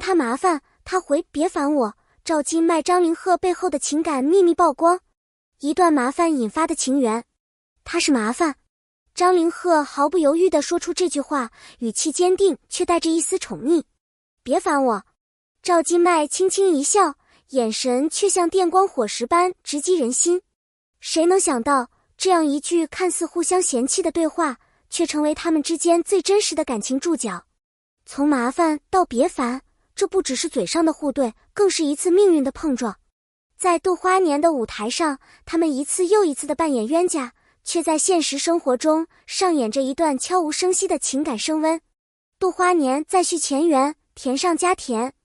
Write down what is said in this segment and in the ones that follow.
他麻烦，他回别烦我。赵今麦张凌赫背后的情感秘密曝光，一段麻烦引发的情缘。他是麻烦。张凌赫毫不犹豫地说出这句话，语气坚定，却带着一丝宠溺。别烦我。赵今麦轻轻一笑，眼神却像电光火石般直击人心。谁能想到，这样一句看似互相嫌弃的对话，却成为他们之间最真实的感情注脚。从麻烦到别烦，这不只是嘴上的互对，更是一次命运的碰撞。在度花年的舞台上，他们一次又一次地扮演冤家，却在现实生活中上演着一段悄无声息的情感升温。度花年再续前缘，甜上加甜。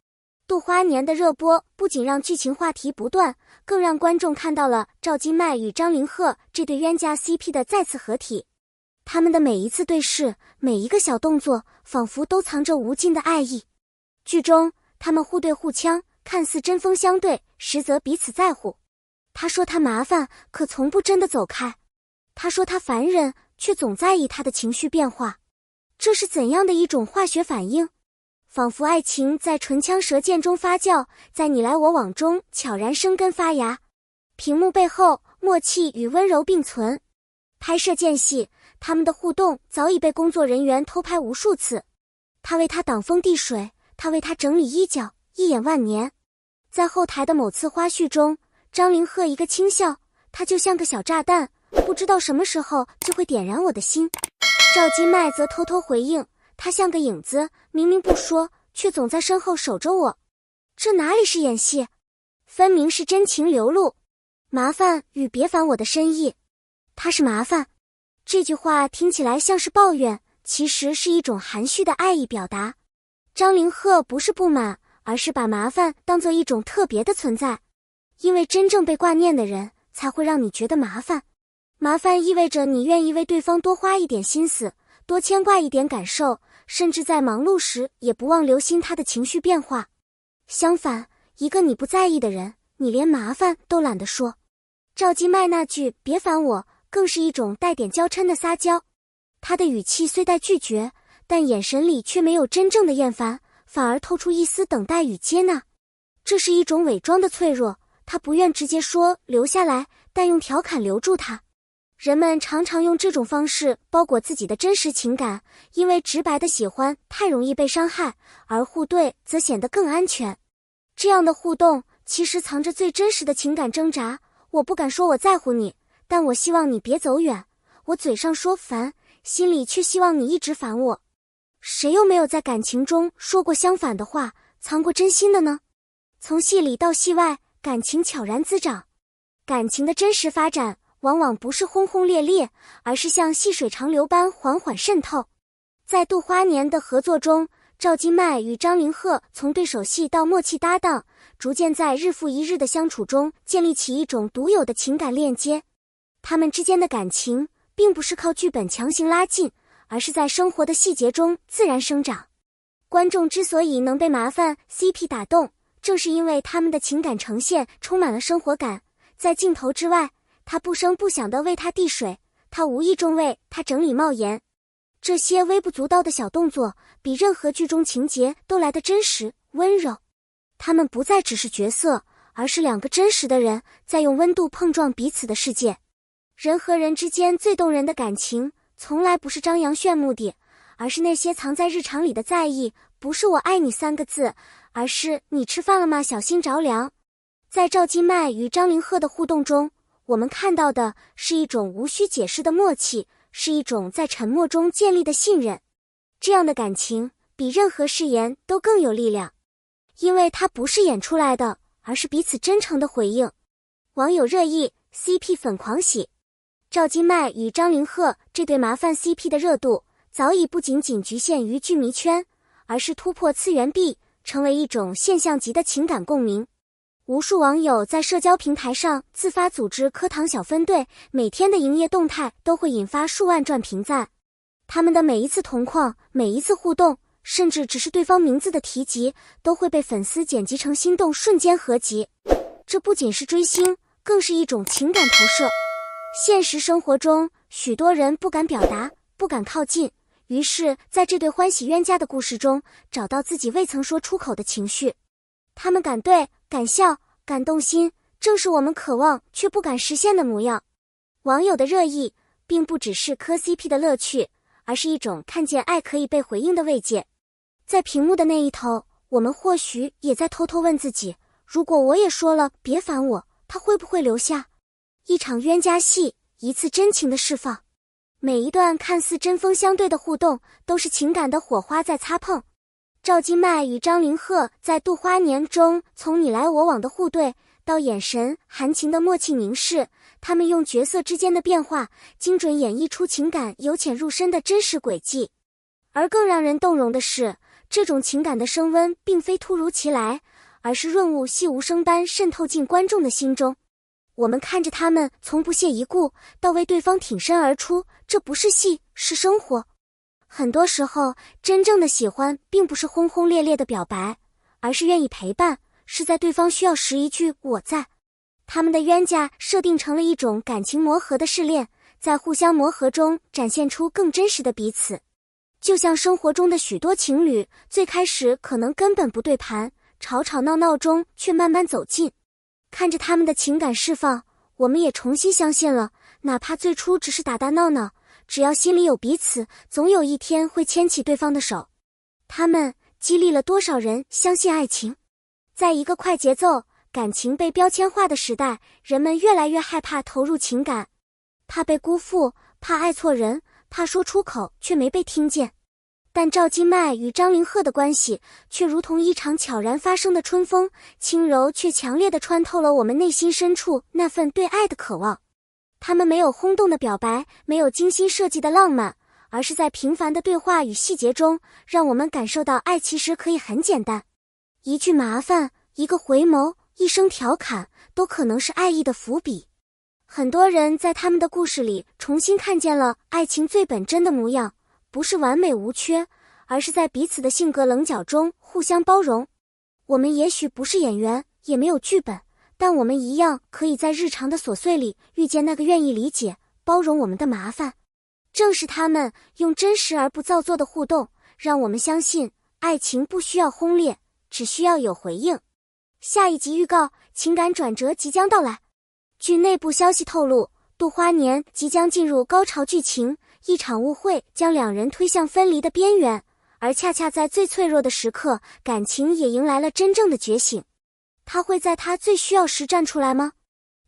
度花年的热播不仅让剧情话题不断，更让观众看到了赵今麦与张凌赫这对冤家 CP 的再次合体。他们的每一次对视，每一个小动作，仿佛都藏着无尽的爱意。剧中，他们互对互呛，看似针锋相对，实则彼此在乎。他说他麻烦，可从不真的走开；他说他烦人，却总在意他的情绪变化。这是怎样的一种化学反应？仿佛爱情在唇枪舌剑中发酵，在你来我往中悄然生根发芽。屏幕背后，默契与温柔并存。拍摄间隙，他们的互动早已被工作人员偷拍无数次。他为他挡风递水，他为他整理衣角，一眼万年。在后台的某次花絮中，张凌赫一个轻笑，他就像个小炸弹，不知道什么时候就会点燃我的心。赵今麦则偷偷回应，他像个影子，明明不说，却总在身后守着我。这哪里是演戏，分明是真情流露。麻烦与别烦我的深意。他是麻烦。这句话听起来像是抱怨，其实是一种含蓄的爱意表达。张凌赫不是不满，而是把麻烦当作一种特别的存在。因为真正被挂念的人，才会让你觉得麻烦。麻烦意味着你愿意为对方多花一点心思，多牵挂一点感受，甚至在忙碌时也不忘留心他的情绪变化。相反，一个你不在意的人，你连麻烦都懒得说。赵今麦那句别烦我，更是一种带点娇嗔的撒娇。他的语气虽带拒绝，但眼神里却没有真正的厌烦，反而透出一丝等待与接纳。这是一种伪装的脆弱，他不愿直接说留下来，但用调侃留住他。人们常常用这种方式包裹自己的真实情感，因为直白的喜欢太容易被伤害，而互对则显得更安全。这样的互动其实藏着最真实的情感挣扎。我不敢说我在乎你，但我希望你别走远。我嘴上说烦，心里却希望你一直烦我。谁又没有在感情中说过相反的话，藏过真心的呢？从戏里到戏外，感情悄然滋长。感情的真实发展往往不是轰轰烈烈，而是像细水长流般缓缓渗透。在度花年的合作中，赵今麦与张凌赫从对手戏到默契搭档，逐渐在日复一日的相处中建立起一种独有的情感链接。他们之间的感情并不是靠剧本强行拉近，而是在生活的细节中自然生长。观众之所以能被麻烦 CP 打动，正是因为他们的情感呈现充满了生活感。在镜头之外，他不声不响地为他递水，他无意中为他整理帽檐。这些微不足道的小动作，比任何剧中情节都来得真实、温柔。他们不再只是角色，而是两个真实的人，在用温度碰撞彼此的世界。人和人之间最动人的感情，从来不是张扬炫目的，而是那些藏在日常里的在意，不是我爱你3个字，而是你吃饭了吗？小心着凉。在赵今麦与张凌赫的互动中，我们看到的是一种无需解释的默契，是一种在沉默中建立的信任。这样的感情比任何誓言都更有力量，因为它不是演出来的，而是彼此真诚的回应。网友热议 CP 粉狂喜。赵今麦与张凌赫这对麻烦 CP 的热度早已不仅仅局限于剧迷圈，而是突破次元壁，成为一种现象级的情感共鸣。无数网友在社交平台上自发组织课堂小分队，每天的营业动态都会引发数万转评赞。他们的每一次同框，每一次互动，甚至只是对方名字的提及，都会被粉丝剪辑成心动瞬间合集。这不仅是追星，更是一种情感投射。现实生活中，许多人不敢表达，不敢靠近，于是在这对欢喜冤家的故事中，找到自己未曾说出口的情绪。他们敢对、敢笑、敢动心，正是我们渴望却不敢实现的模样。网友的热议并不只是磕 CP 的乐趣，而是一种看见爱可以被回应的慰藉。在屏幕的那一头，我们或许也在偷偷问自己，如果我也说了别烦我，他会不会留下？一场冤家戏，一次真情的释放。每一段看似针锋相对的互动，都是情感的火花在擦碰。赵今麦与张凌赫在《渡花年》中，从你来我往的互对，到眼神含情的默契凝视，他们用角色之间的变化，精准演绎出情感由浅入深的真实轨迹。而更让人动容的是，这种情感的升温并非突如其来，而是润物细无声般渗透进观众的心中。我们看着他们从不屑一顾到为对方挺身而出，这不是戏，是生活。很多时候，真正的喜欢并不是轰轰烈烈的表白，而是愿意陪伴，是在对方需要时一句我在。他们的冤家设定成了一种感情磨合的试炼，在互相磨合中展现出更真实的彼此。就像生活中的许多情侣，最开始可能根本不对盘，吵吵闹闹中却慢慢走近。看着他们的情感释放，我们也重新相信了，哪怕最初只是打打闹闹，只要心里有彼此，总有一天会牵起对方的手。他们激励了多少人相信爱情？在一个快节奏、感情被标签化的时代，人们越来越害怕投入情感，怕被辜负，怕爱错人，怕说出口却没被听见。但赵今麦与张凌赫的关系却如同一场悄然发生的春风，轻柔却强烈地穿透了我们内心深处那份对爱的渴望。他们没有轰动的表白，没有精心设计的浪漫，而是在平凡的对话与细节中，让我们感受到爱其实可以很简单。一句麻烦，一个回眸，一声调侃，都可能是爱意的伏笔。很多人在他们的故事里重新看见了爱情最本真的模样，不是完美无缺，而是在彼此的性格棱角中互相包容。我们也许不是演员，也没有剧本，但我们一样可以在日常的琐碎里遇见那个愿意理解、包容我们的麻烦。正是他们用真实而不造作的互动，让我们相信爱情不需要轰烈，只需要有回应。下一集预告，情感转折即将到来。据内部消息透露，渡花年即将进入高潮剧情，一场误会将两人推向分离的边缘，而恰恰在最脆弱的时刻，感情也迎来了真正的觉醒。他会在他最需要时站出来吗？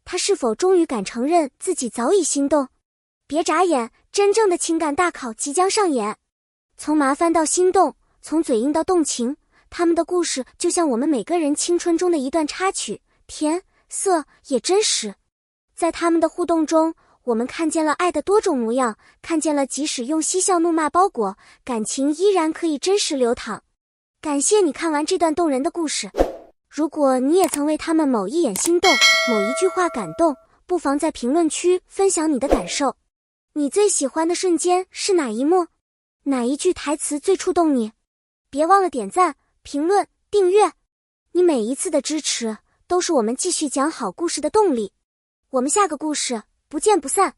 他是否终于敢承认自己早已心动？别眨眼，真正的情感大考即将上演。从麻烦到心动，从嘴硬到动情，他们的故事就像我们每个人青春中的一段插曲，甜、涩也真实。在他们的互动中，我们看见了爱的多种模样，看见了即使用嬉笑怒骂包裹，感情依然可以真实流淌。感谢你看完这段动人的故事。如果你也曾为他们某一眼心动，某一句话感动，不妨在评论区分享你的感受。你最喜欢的瞬间是哪一幕？哪一句台词最触动你？别忘了点赞、评论、订阅。你每一次的支持，都是我们继续讲好故事的动力。我们下个故事不见不散。